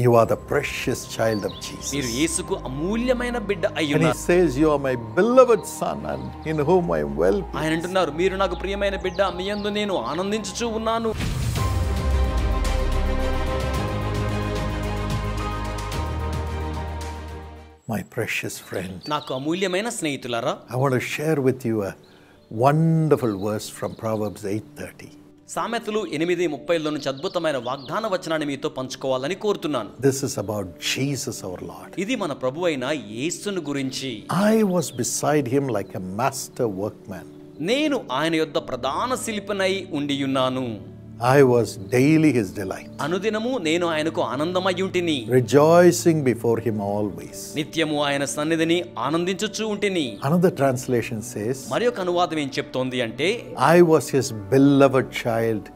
You are the precious child of Jesus. మీరు యేసుకు అమూల్యమైన బిడ్డ And అయ్యున్నారు. he says, you are my beloved son and in whom I am well pleased. ఆయన అంటున్నారు, మీరు నాకు ప్రియమైన బిడ్డ, మీ యందు నేను ఆనందించుచూ ఉన్నాను. My precious friend, నాకు అమూల్యమైన స్నేహితులారా, I want to share with you a wonderful verse from Proverbs 8:30. సామెతలు 8:30 నుంచి అద్భుతమైన వాగ్దాన వచనాన్ని మీతో పంచుకోవాలని కోరుతున్నాను. This is about Jesus our Lord. ఇది మన ప్రభువైన యేసును గురించి. I was beside him like a master workman. నేను ఆయన యొద్ద ప్రధాన శిల్పినై ఉండియున్నాను. I was daily his delight, అనుదినము నేను ఆయనకు ఆనందమయ్యుంటిని. rejoicing before him always. నిత్యము ఆయన సన్నిధిని ఆనందించుచూ ఉంటిని. Another translation says, మరి ఒక అనువాదం ఏం చెప్తోంది అంటే, I was his beloved child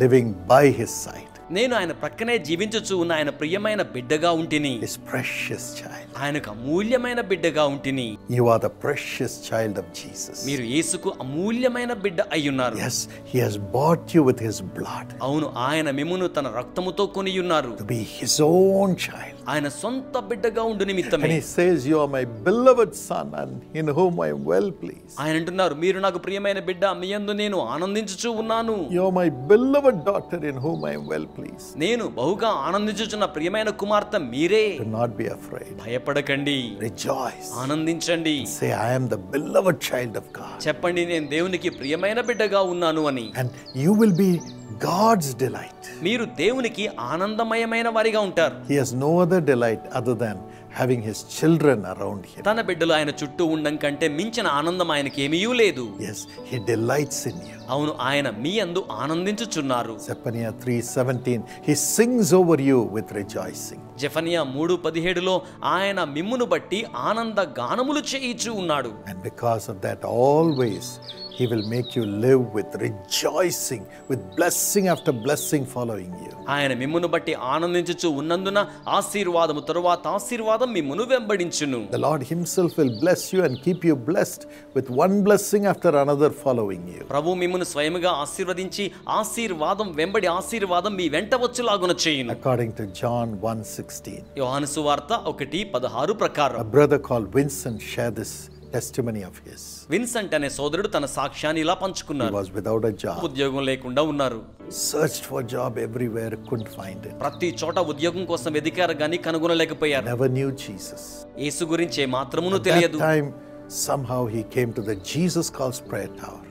living by his side. నేను ఆయన ప్రక్కనే జీవించుచూ ఉన్న ఆయన ప్రియమైన బిడ్డగా ఉంటిని. His precious child. ఆయనకు అమూల్యమైన బిడ్డగా ఉంటిని. You are the precious child of Jesus. మీరు యేసుకు అమూల్యమైన బిడ్డ అయ్యున్నారు. Yes, he has bought you with his blood అవును, ఆయన మిమ్మును తన రక్తముతో కొనియున్నారు. to be his own child. ఆయన సొంత బిడ్డగా ఉండు నిమిత్తమే. And he says, you are my beloved son and in whom I am well pleased. ఆయన అంటున్నారు, మీరు నాకు ప్రియమైన బిడ్డ, మీ యందు నేను ఆనందించుచూ ఉన్నాను. You are my beloved daughter in whom I am well pleased. నేను బహుగా ఆనందించుచున్న ప్రియమైన కుమార్తె మీరే. Do not be afraid. భయపడకండి, Rejoice. ఆనందించండి. Say, I am the beloved child of God. చెప్పండి, నేను దేవునికి ప్రియమైన బిడ్డగా ఉన్నాను అని. And you will be God's delight. మీరు దేవునికి ఆనందమయమైన వారిగా ఉంటారు. He has no other delight other than having his children around him. తన బిడ్డలు ఆయన చుట్టూ ఉండడం కంటే మించిన ఆనందం ఆయనకి ఏమీ లేదు. Yes, he delights in you. అవును, ఆయన మీ యందు ఆనందించుచున్నారు. Zephaniah 3:17, he sings over you with rejoicing. జెఫనియా 3:17లో ఆయన మిమ్మును బట్టి ఆనంద గానములు చేయిచూ ఉన్నాడు. And because of that, always he will make you live with rejoicing, with blessing after blessing following you. ఆయన మిమ్మును బట్టి ఆనందించుచు ఉన్నందున ఆశీర్వాదము తరువాత ఆశీర్వాదం మిమ్మును వెంబడించును. The Lord himself will bless you and keep you blessed with one blessing after another following you. ప్రభు మిమ్మును స్వయముగా ఆశీర్వదించి ఆశీర్వాదం వెంబడి ఆశీర్వాదం మీ వెంట వచ్చులాగున చేయును. According to John 1:16. యోహాను సువార్త 1:16 ప్రకారం. A brother called Vincent shared this testimony of his. Vincent అనే సోదరుడు తన సాక్ష్యాన్ని ఇలా He పంచుకున్నారు. was without a job. ఉద్యోగం లేకుండా ఉన్నారు. Searched for job everywhere, couldn't find it. ప్రతి చోట ఉద్యోగం కోసం వెదికారు గాని కనుగొనలేకపోయారు. Never knew Jesus. యేసు గురించి మాత్రమును At తెలియదు. that time, somehow he came to the Jesus Calls prayer tower.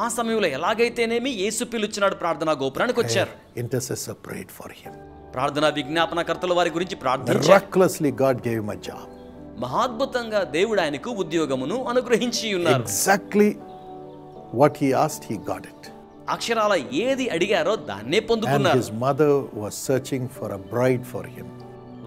ఆ సమయంలో ఎలాగైతేనేమి యేసు పిలుచున్నాడు ప్రార్థనా గోపురానికి వచ్చారు. Intercessor prayed for him. ప్రార్థనా విజ్ఞాపనకర్తలు వారి గురించి ప్రార్థించారు. Miraculously, God gave him a job. మహాద్భుతంగా దేవుడు ఆయనకు ఉద్యోగమును అనుగ్రహించి ఉన్నారు. Exactly what he asked, he got it. అక్షరాల ఏది అడిగారో దాన్నే And పొందుకున్నారు. his mother was searching for a bride for him.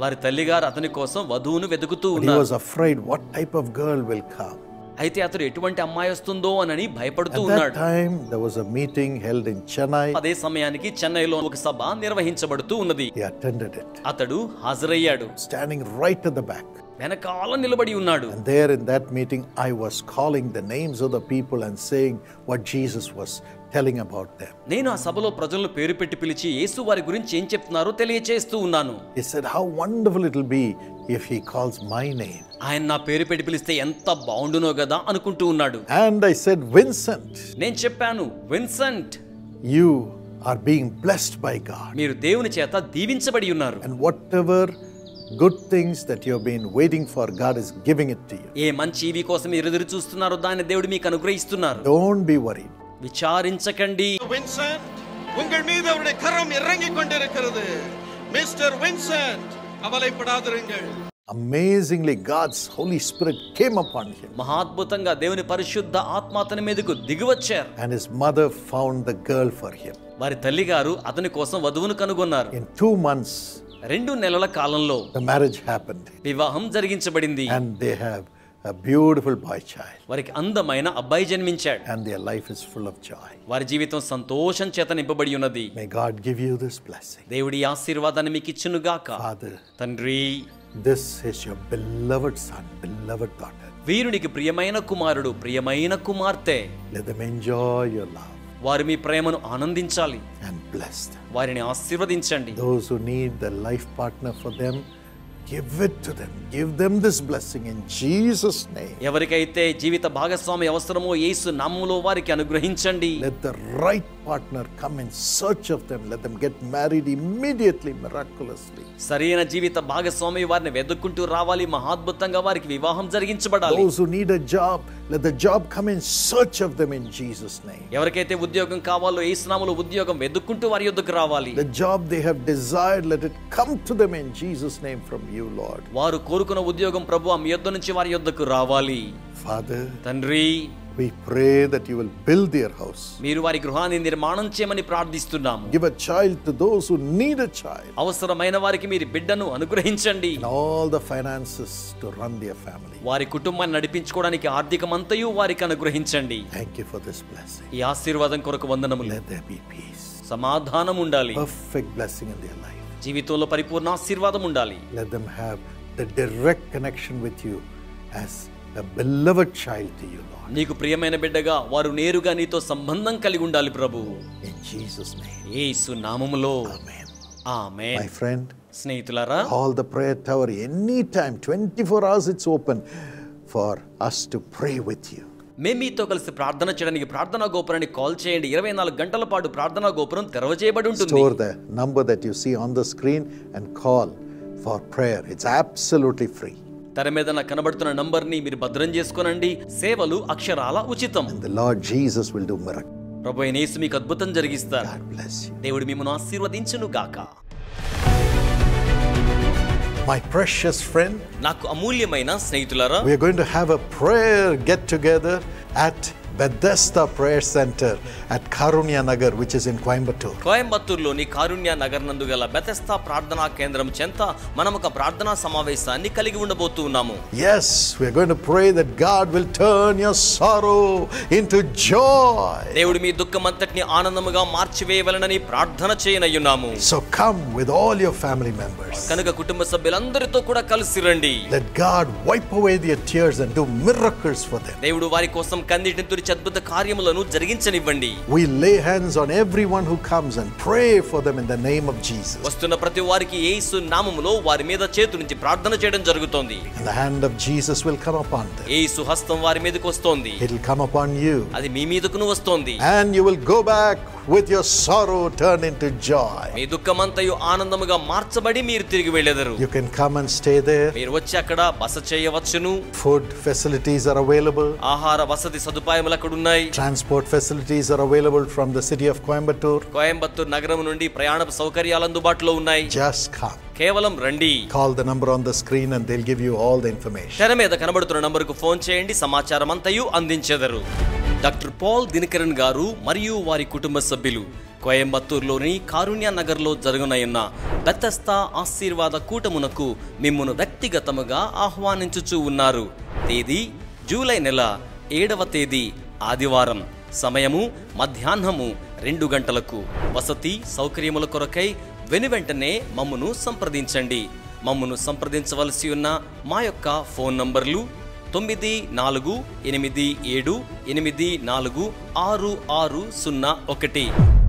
వారి తల్లిగారు అతని కోసం వధువును వెతుకుతూ But he ఉన్నారు. was afraid what type of girl will come. అయితే అతడు ఎటువంటి అమ్మాయి వస్తుందో అని భయపడుతూ At ఉన్నాడు. that time, there was a meeting held in Chennai. అదే సమయానికి చెన్నైలో ఒక సభ నిర్వహించబడుతూ ఉన్నది. He attended it, అతడు హాజరయ్యాడు. standing right at the back. వెనకాల నిలబడి ఉన్నాడు. And there in that meeting, I was calling the names of the people and saying what Jesus was telling about them. నేను ఆ సభలో ప్రజలను పేరు పెట్టి పిలిచి యేసు వారి గురించి ఏం చెప్తున్నారో తెలియచేస్తూ ఉన్నాను. He said, how wonderful it will be if he calls my name. ఆయన నా పేరు పెట్టి పిలిస్తే ఎంత బాగుండునో కదా అనుకుంటూ ఉన్నాడు. And I said, Vincent, నేను చెప్పాను, Vincent, you are being blessed by God. మీరు దేవుని చేత దీవించబడి ఉన్నారు. And whatever good things that you have been waiting for, God is giving it to you. ఏ మంచి ఇవి కోసం మీరు ఎదురు చూస్తున్నారో దాన్ని దేవుడు మీకు అనుగ్రహిస్తున్నారు. Don't be worried. విచారించకండి. வின்சென்ட், உங்கள் மீது அவருடைய கரம் இறங்கிக் கொண்டிருக்கிறது. மிஸ்டர் வின்சென்ட், கவலைப்படாதிருங்கள். Amazingly, God's Holy Spirit came upon him. మహాద్భుతంగా దేవుని పరిశుద్ధ ఆత్మ అతని మీదకు దిగివచ్చారు. And his mother found the girl for him. వారి తల్లిగారు అతని కోసం వధువును కనుగొన్నారు. In 2 months, 2 నెలల కాలంలో the marriage happened. వివాహం జరిగించబడింది. And they have a beautiful boy child. వారికి అందమైన అబ్బాయి జన్మించాడు. And their life is full of joy. వారి జీవితం సంతోషం చేత నింపబడి ఉన్నది. May God give you this blessing. దేవుడి ఆశీర్వాదాన్ని మీకు ఇచ్చునుగాక. Father, తండ్రి, this is your beloved son, beloved daughter. వీరునికి ప్రియమైన కుమారుడు, ప్రియమైన కుమార్తె. Let them enjoy your love వారు మీ ప్రేమను ఆనందించాలి. and bless them. వారిని ఆశీర్వదించండి. Those who need the life partner for them, give it to them. Give them this blessing in Jesus' name. ఎవరికైతే జీవిత భాగస్వామి అవసరమో యేసు నామములో వారికి అనుగ్రహించండి. Let the right partner come in search of them. Let them get married immediately, miraculously. సరైన జీవిత భాగస్వామి వారిని వెతుక్కుంటూ రావాలి, మహాద్భుతంగా వారికి వివాహం జరిగించబడాలి. Those who need a job, let the job come in search of them in Jesus' name. ఎవరికైతే ఉద్యోగం కావాలో యేసు నామములో ఉద్యోగం వెతుక్కుంటూ వారి యొద్దకు రావాలి. The job they have desired, let it come to them in Jesus' name from you, Lord. వారు కోరుకున్న ఉద్యోగం ప్రభువా మీ యొద్ద నుంచి వారి యొద్దకు రావాలి. Father, తండ్రి, we pray that you will build their house. మీరు వారి గృహాన్ని నిర్మాణం చేయమని ప్రార్థిస్తున్నాము. Give a child to those who need a child. అవసరమైన వారికి మీరు బిడ్డను అనుగ్రహించండి. And all the finances to run their family. వారి కుటుంబాన్ని నడిపించుకోవడానికి ఆర్థికమంతయు వారికి అనుగ్రహించండి. Thank you for this blessing. ఈ ఆశీర్వాదం కొరకు వందనములు. Let there be peace. సమాధానం ఉండాలి. Perfect blessing in their life. జీవితంలో పరిపూర్ణ ఆశీర్వాదం ఉండాలి. Let them have the direct connection with you as a beloved child to you, Lord. నీకు ప్రియమైన బిడ్డగా వారు నేరుగా నీతో సంబంధం కలిగి ఉండాలి ప్రభు. In Jesus' name. యేసు నామములో. Amen. ఆమేన్. My friend, స్నేహితులారా, call the prayer tower anytime. 24 hours it's open for us to pray with you. మేము మీతో కలిసి ప్రార్థన చేయడానికి ప్రార్థనా గోపురాన్ని కాల్ చేయండి. 24 గంటల పాటు ప్రార్థనా గోపురం తెరవజేయబడి ఉంటుంది. Store the number that you see on the screen and call for prayer. It's absolutely free. తెర మీద కనబడుతున్న నంబర్ని మీరు భద్రం చేసుకోనండి. సేవలు అక్షరాల ఉచితం. And the Lord Jesus will do miracles. ప్రభువైన యేసు మీకు అద్భుతం జరిగిస్తారు. God bless you. దేవుడు మిమ్మల్ని ఆశీర్వదించును గాక. My precious friend, నాకు అమూల్యమైన స్నేహితులారా, we are going to have a prayer get together at Bethesda Prayer Center at Karunya Nagar, which is in Coimbatore. కోయంబత్తూరులోని కారుణ్య నగర్ నందు గల బెతెస్దా ప్రార్థనా కేంద్రం చెంత మనం ఒక ప్రార్థనా సమావేశాన్ని కలిగి ఉండబోతూ ఉన్నాము. Yes, we are going to pray that God will turn your sorrow into joy. దేవుడు మీ దుఃఖమంతటిని ఆనందముగా మార్చివేయవలెనని ప్రార్థన చేయనయ్యున్నాము. So come with all your family members. కనుక కుటుంబ సభ్యులందరితో కూడా కలిసి రండి. Let God wipe away their tears and do miracles for them. దేవుడు వారి కోసం కన్నీటిని తుడిచి అద్భుత కార్యములను జరిగించనివ్వండి. We lay hands on everyone who comes and pray for them in the name of Jesus. వస్తున్న ప్రతి వారికి యేసు నామములో వారి మీద చేతుల నుంచి ప్రార్థన చేయడం జరుగుతోంది. And the hand of Jesus will come upon them. యేసు హస్తం వారి మీదకు వస్తోంది. It will come upon you. అది మీ మీదకును వస్తోంది. And you will go back with your sorrow turned into joy. మీ దుఃఖమంతయు ఆనందముగా మార్చబడి మీరు తిరిగి వెళ్ళెదరు. You can come and stay there. మీరు వచ్చి అక్కడ బస చేయవచ్చును. Food facilities are available. ఆహార వసతి సదుపాయములు అక్కడ ఉన్నాయి. Transport facilities are available from the city of Coimbatore. Coimbatore నగరం నుండి ప్రయాణ సౌకర్యాలు అందుబాటులో ఉన్నాయి. Just come. కేవలం రండి. Call the number on the screen and they'll give you all the information. తెర మీద కనబడుతున్న నంబరుకు ఫోన్ చేయండి, సమాచారం అంతయు అందించెదరు. డాక్టర్ పాల్ దినకరన్ గారు మరియు వారి కుటుంబ సభ్యులు కోయంబత్తూరులోని కారుణ్య నగర్లో జరుగునయున్న బెతెస్దా ఆశీర్వాద కూటమునకు మిమ్మును వ్యక్తిగతముగా ఆహ్వానించుచూ ఉన్నారు. తేదీ జూలై నెల 7వ తేదీ ఆదివారం. సమయము మధ్యాహ్నము 2 గంటలకు. వసతి సౌకర్యముల కొరకై వెనువెంటనే మమ్మును సంప్రదించండి. మమ్మును సంప్రదించవలసి ఉన్న మా యొక్క ఫోన్ నంబర్లు 9487846601